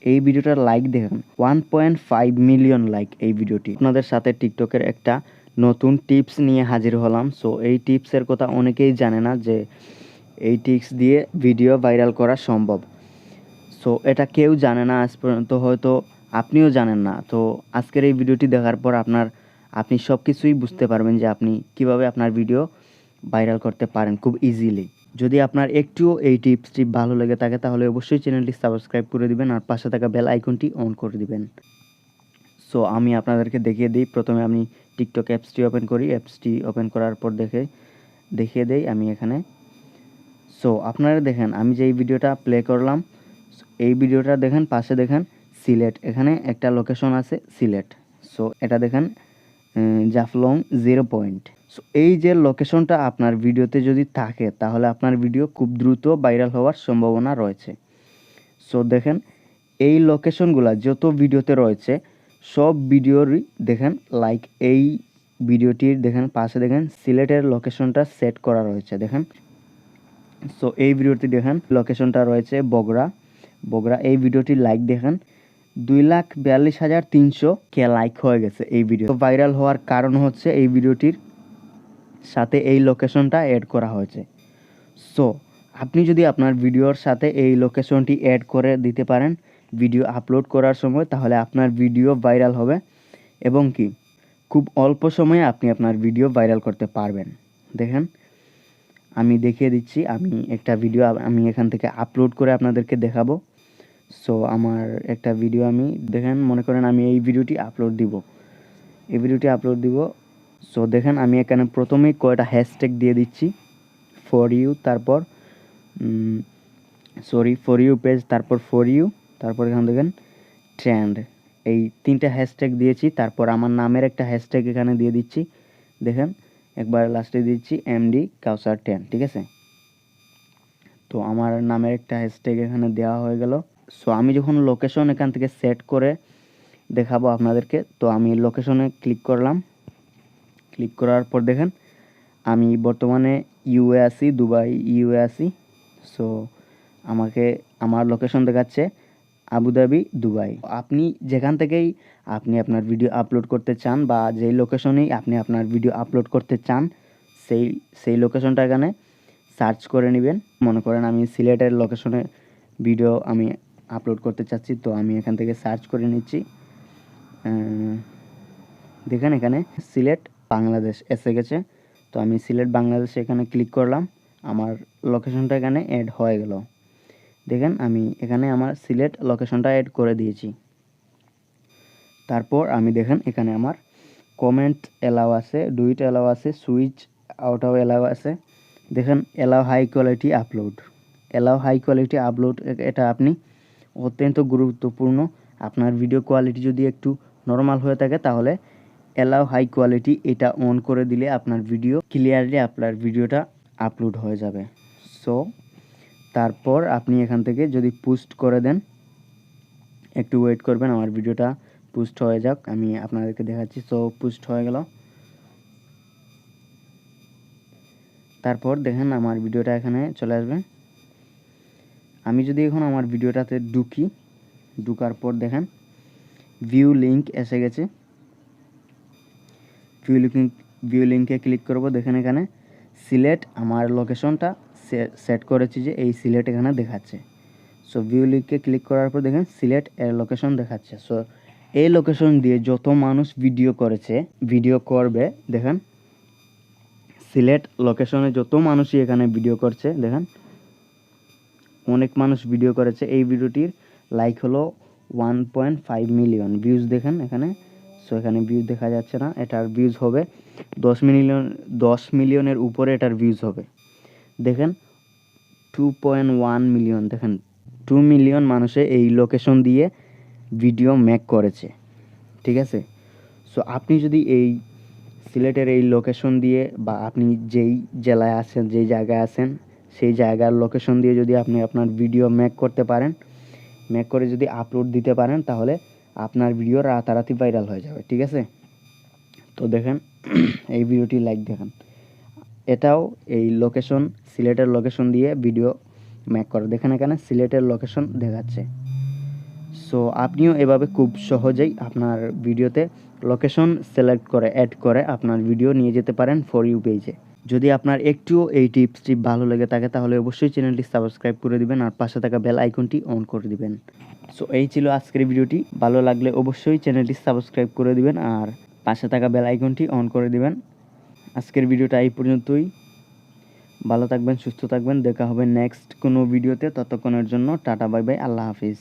এই ভিডিওটার লাইক দেখেন 1.5 মিলিয়ন লাইক এই ভিডিওটি। আপনাদের সাথে টিকটকের একটা নতুন টিপস নিয়ে হাজির হলাম। সো এই টিপসের কথা অনেকেই জানে না যে এই টিপস দিয়ে ভিডিও ভাইরাল করা সম্ভব। সো এটা কেউ জানে না আজ পর্যন্ত, হয়তো আপনিও জানেন না। তো আজকের এই ভিডিওটি দেখার পর আপনি সব কিছুই বুঝতে পারবেন যে আপনি কিভাবে আপনার ভিডিও ভাইরাল করতে পারেন খুব ইজিলি। যদি আপনার একটুও এই টিপসটি ভালো লেগে থাকে তাহলে অবশ্যই চ্যানেলটি সাবস্ক্রাইব করে দিবেন আর পাশে থাকা বেল আইকনটি অন করে দিবেন। সো আমি আপনাদেরকে দেখিয়ে দিই। প্রথমে আমি টিকটক অ্যাপসটি ওপেন করি। অ্যাপসটি ওপেন করার পর দেখিয়ে দেই আমি এখানে। সো আপনারা দেখেন আমি যে এই ভিডিওটা প্লে করলাম, এই ভিডিওটা দেখেন পাশে দেখেন সিলেট, এখানে একটা লোকেশন আছে সিলেট। সো এটা দেখেন জাফলং 0 পয়েন্ট। সো এই যে লোকেশনটা আপনার ভিডিওতে যদি থাকে তাহলে আপনার ভিডিও খুব দ্রুত ভাইরাল হওয়ার সম্ভাবনা রয়েছে। সো দেখেন এই লোকেশনগুলো যত ভিডিওতে রয়েছে সব ভিডিওরই দেখেন লাইক এই ভিডিওটির দেখেন পাশে দেখেন সিলেটের লোকেশনটা সেট করা রয়েছে দেখেন। সো এই ভিডিওটি দেখেন লোকেশনটা রয়েছে বগুড়া। এই ভিডিওটির লাইক দেখেন 2,42,300 কে লাইক হয়ে গেছে এই ভিডিও। ভাইরাল হওয়ার কারণ হচ্ছে এই ভিডিওটির সাথে এই লোকেশনটা অ্যাড করা হয়েছে। সো আপনি যদি আপনার ভিডিওর সাথে এই লোকেশনটি অ্যাড করে দিতে পারেন ভিডিও আপলোড করার সময়, তাহলে আপনার ভিডিও ভাইরাল হবে এবং কি খুব অল্প সময়ে আপনি আপনার ভিডিও ভাইরাল করতে পারবেন। দেখেন আমি দেখিয়ে দিচ্ছি, আমি একটা ভিডিও আমি এখান থেকে আপলোড করে আপনাদেরকে দেখাবো। সো আমার একটা ভিডিও আমি দেখেন মনে করেন আমি এই ভিডিওটি আপলোড দিব। সো দেখেন আমি এখানে প্রথমেই কয়টা হ্যাশট্যাগ দিয়ে দিচ্ছি, ফর ইউ, তারপর ফর ইউ পেজ, তারপর এখানে দেখেন ট্রেন্ড, এই 3টা হ্যাশট্যাগ দিয়েছি। তারপর আমার নামের একটা হ্যাশট্যাগ এখানে দিয়ে দিচ্ছি, দেখেন একবার লাস্টে দিচ্ছি এমডি কাউসার 10, ঠিক আছে। তো আমার নামের একটা হ্যাশট্যাগ এখানে দেওয়া হয়ে গেল। সো আমি যখন লোকেশন এখান থেকে সেট করে দেখাবো আপনাদেরকে, তো আমি লোকেশনে ক্লিক করলাম। ক্লিক করার পর দেখেন আমি বর্তমানে ইউএ আছি, দুবাই ইউএ আছি। সো আমাকে আমার লোকেশন দেখাচ্ছে আবুধাবি, দুবাই। আপনি যেখান থেকেই আপনি আপনার ভিডিও আপলোড করতে চান বা যেই লোকেশনেই আপনি আপনার ভিডিও আপলোড করতে চান সেই লোকেশনটা এখানে সার্চ করে নেবেন। মনে করেন আমি সিলেটের লোকেশনে ভিডিও আমি আপলোড করতে চাচ্ছি, তো আমি এখান থেকে সার্চ করে নিচ্ছি। দেখেন এখানে সিলেট বাংলাদেশ এসে গেছে। তো আমি সিলেট বাংলাদেশে এখানে ক্লিক করলাম, আমার লোকেশনটা এখানে অ্যাড হয়ে গেল। দেখেন আমি এখানে আমার সিলেট লোকেশনটা অ্যাড করে দিয়েছি। তারপর আমি দেখেন এখানে আমার কমেন্ট এলাও আছে, ডুইট এলাও আছে, সুইচ আউট অফ এলাও আছে। দেখেন এলাও হাই কোয়ালিটি আপলোড, এটা আপনি অত্যন্ত গুরুত্বপূর্ণ। আপনার ভিডিও কোয়ালিটি যদি একটু নর্মাল হয়ে থাকে তাহলে এলাও হাই কোয়ালিটি এটা অন করে দিলে আপনার ভিডিও ক্লিয়ারলি আপনার ভিডিওটা আপলোড হয়ে যাবে। সো তারপর আপনি এখান থেকে যদি পোস্ট করে দেন, একটু ওয়েট করবেন আমার ভিডিওটা পোস্ট হয়ে যাক, আমি আপনাদেরকে দেখাচ্ছি। সো পোস্ট হয়ে গেল। তারপর দেখেন আমার ভিডিওটা এখানে চলে আসবে। আমি যদি এখন আমার ভিডিওটাতে ঢুকার পর দেখেন ভিউ লিঙ্ক এসে গেছে। ভিউ লিঙ্কে ক্লিক করব। দেখেন এখানে সিলেট আমার লোকেশনটা সেট করেছি যে এই সিলেট এখানে দেখাচ্ছে। সো ভিউ লিঙ্কে ক্লিক করার পর দেখেন সিলেট এর লোকেশন দেখাচ্ছে। সো এই লোকেশন দিয়ে যত মানুষ ভিডিও করবে দেখেন সিলেট লোকেশনে যত মানুষই এখানে ভিডিও করছে, দেখেন অনেক মানুষ ভিডিও করেছে। এই ভিডিওটির লাইক হলো 1.5 মিলিয়ন, ভিউজ দেখেন এখানে। সো এখানে ভিউজ দেখা যাচ্ছে না, এটার ভিউজ হবে 10 মিলিয়নের উপরে এটার ভিউজ হবে। দেখেন 2.1 মিলিয়ন, দেখেন 2 মিলিয়ন মানুষে এই লোকেশন দিয়ে ভিডিও মেক করেছে, ঠিক আছে। সো আপনি যদি এই সিলেটের এই লোকেশন দিয়ে বা আপনি যেই জেলায় আছেন, যেই জায়গায় আছেন সেই জায়গার লোকেশন দিয়ে যদি আপনি আপনার ভিডিও মেক করে যদি আপলোড দিতে পারেন তাহলে আপনার ভিডিও রাতারাতি ভাইরাল হয়ে যাবে, ঠিক আছে। তো দেখেন এই ভিডিওটি লাইক দেখেন, এটাও এই লোকেশন সিলেটের লোকেশন দিয়ে ভিডিও মেক করে। দেখেন এখানে সিলেটের লোকেশন দেখাচ্ছে। সো আপনিও এভাবে খুব সহজেই আপনার ভিডিওতে লোকেশন সিলেক্ট করে অ্যাড করে আপনার ভিডিও নিয়ে যেতে পারেন ফর ইউ পেজে। যদি আপনার একটুও এই টিপসটি ভালো লেগে থাকে তাহলে অবশ্যই চ্যানেলটি সাবস্ক্রাইব করে দিবেন আর পাশে থাকা বেল আইকনটি অন করে দিবেন। সো এই ছিল আজকের ভিডিওটি। ভালো লাগলে অবশ্যই চ্যানেলটি সাবস্ক্রাইব করে দিবেন আর পাশে থাকা বেল আইকনটি অন করে দিবেন। আজকের ভিডিওটা এই পর্যন্তই। ভালো থাকবেন, সুস্থ থাকবেন। দেখা হবে নেক্সট কোনো ভিডিওতে। ততক্ষণের জন্য টাটা, বাই বাই, আল্লাহ হাফিজ।